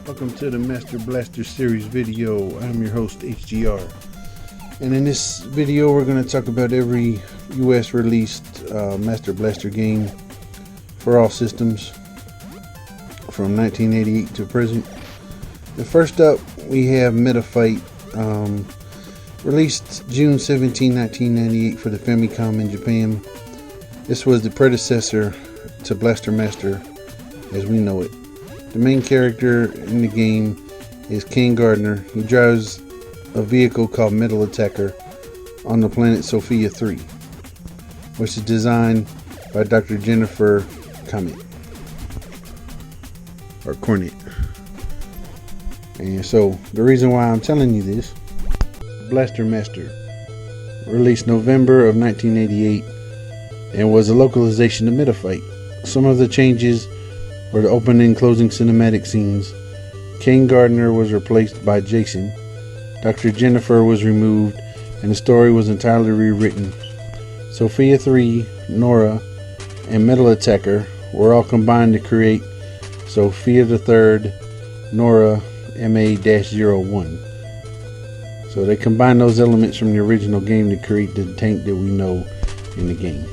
Welcome to the Master Blaster series video. I'm your host HGR, and in this video we're going to talk about every US released Master Blaster game for all systems from 1988 to present. And first up we have Meta Fight, released June 17, 1998 for the Famicom in Japan. This was the predecessor to Blaster Master as we know it. The main character in the game is King Gardner. He drives a vehicle called Metal Attacker on the planet Sophia 3, which is designed by Dr. Jennifer Cornett. And so the reason why I'm telling you this, Blaster Master, released November of 1988 and was a localization of Meta Fight. Some of the changes were the opening and closing cinematic scenes. King Gardner was replaced by Jason. Dr. Jennifer was removed and the story was entirely rewritten. Sophia 3, Nora, and Metal Attacker were all combined to create Sophia the Third, Nora MA-01. So they combined those elements from the original game to create the tank that we know in the game.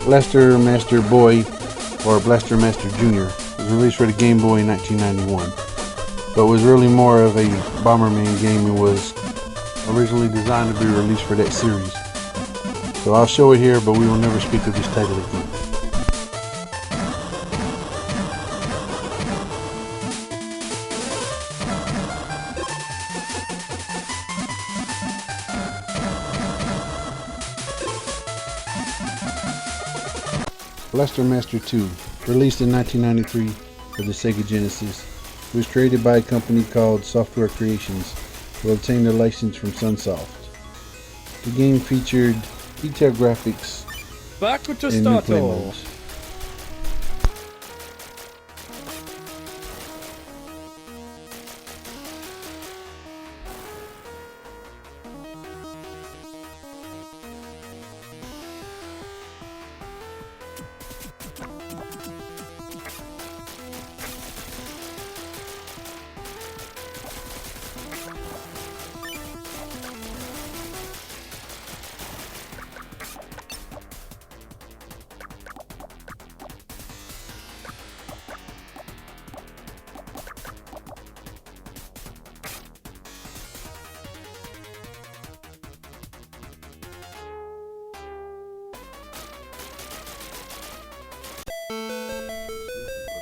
Blaster Master Boy, or Blaster Master Jr., was released for the Game Boy in 1991, but was really more of a Bomberman game and was originally designed to be released for that series. So I'll show it here, but we will never speak of this title again. Blaster Master 2, released in 1993 for the Sega Genesis. It was created by a company called Software Creations, who obtained a license from Sunsoft. The game featured detailed graphics and new play modes.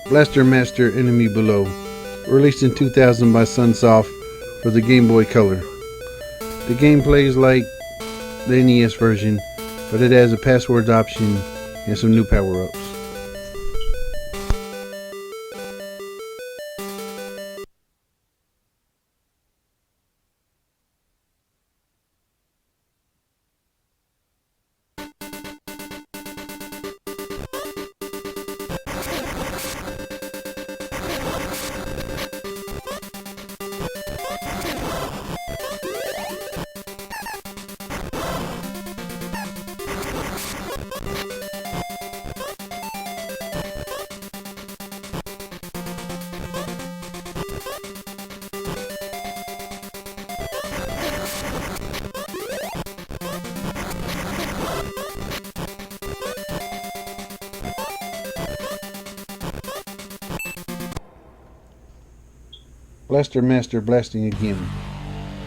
Blaster Master Enemy Below, released in 2000 by Sunsoft for the Game Boy Color. The game plays like the NES version, but it has a password option and some new power-ups. Blaster Master Blasting Again,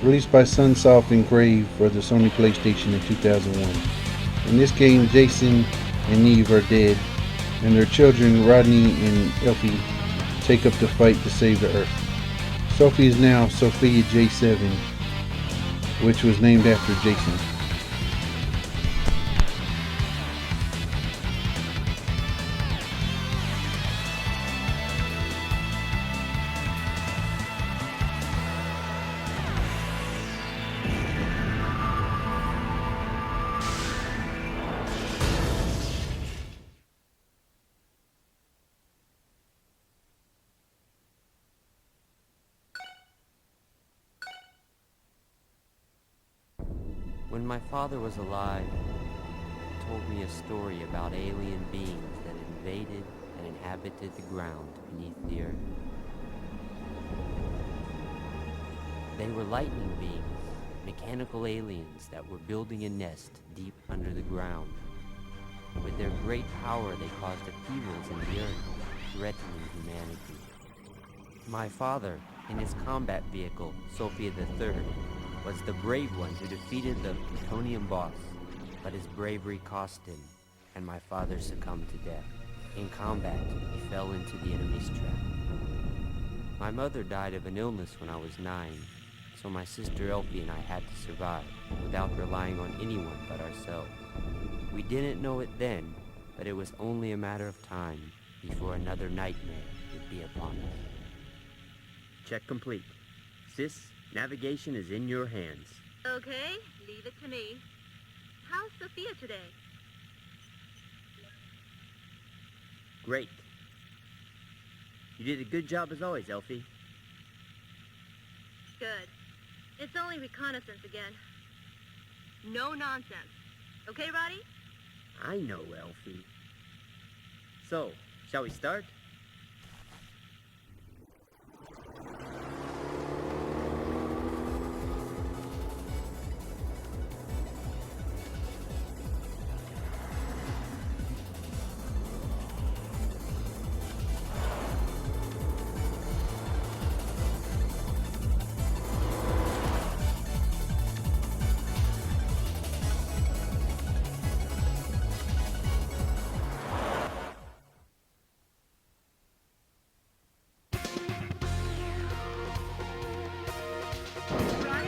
released by Sunsoft and Crave for the Sony PlayStation in 2001. In this game, Jason and Eve are dead, and their children Rodney and Elfie take up the fight to save the Earth. Sophie is now Sophia J7, which was named after Jason. When my father was alive, he told me a story about alien beings that invaded and inhabited the ground beneath the earth. They were lightning beings, mechanical aliens that were building a nest deep under the ground. With their great power, they caused upheavals in the earth, threatening humanity. My father, in his combat vehicle, Sophia III, was the brave one who defeated the Plutonium boss, but his bravery cost him, and my father succumbed to death. In combat, he fell into the enemy's trap. My mother died of an illness when I was 9, so my sister Elfie and I had to survive, without relying on anyone but ourselves. We didn't know it then, but it was only a matter of time before another nightmare would be upon us. Check complete. Sis, navigation is in your hands. Okay, leave it to me. How's Sophia today? Great. You did a good job as always, Elfie. Good. It's only reconnaissance again. No nonsense. Okay, Roddy? I know, Elfie. So, shall we start? Roddy?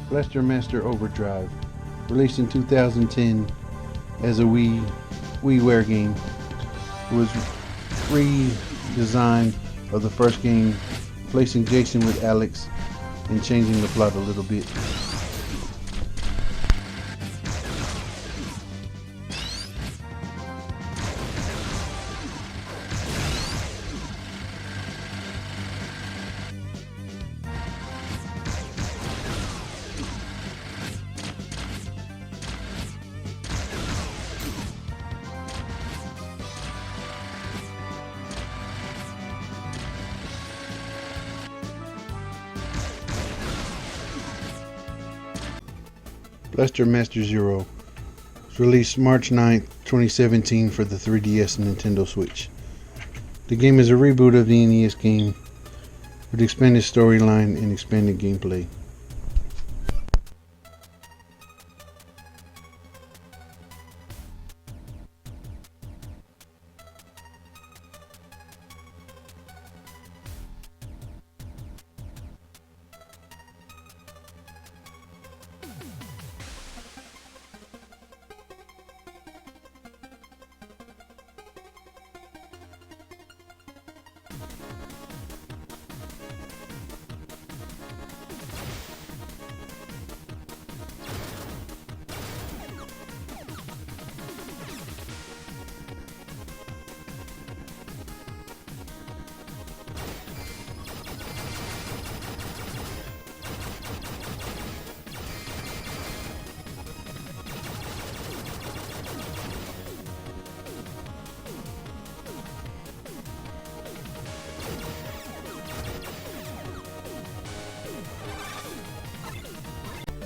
Blaster Master Overdrive, released in 2010 as a WiiWare game. It was redesign of the first game, replacing Jason with Alex and changing the plot a little bit. Blaster Master Zero was released March 9th, 2017 for the 3DS and Nintendo Switch. The game is a reboot of the NES game with expanded storyline and expanded gameplay.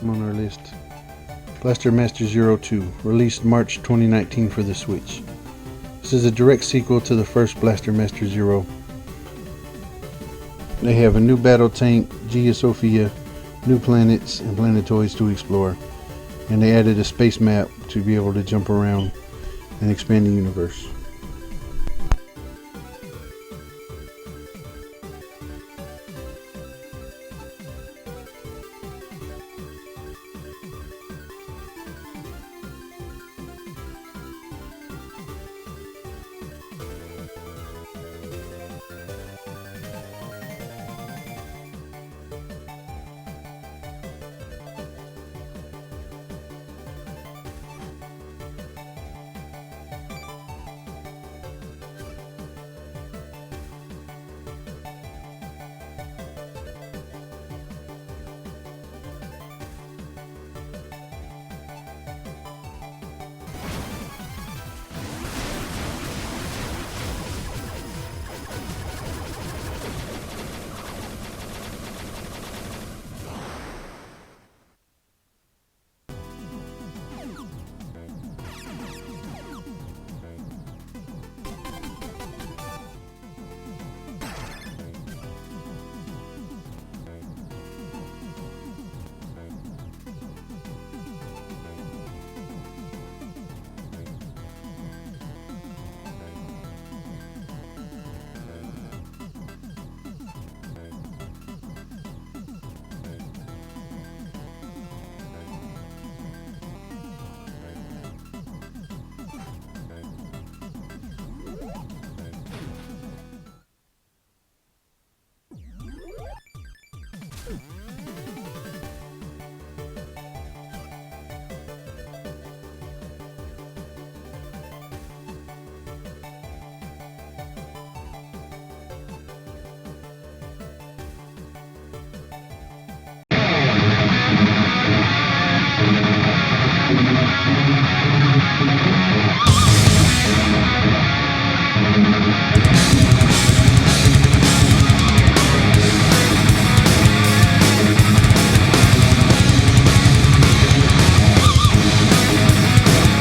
On our list, Blaster Master 02, released March 2019 for the Switch. This is a direct sequel to the first Blaster Master Zero. They have a new battle tank, Geosophia, new planets and planetoids to explore, and they added a space map to be able to jump around and expand the universe.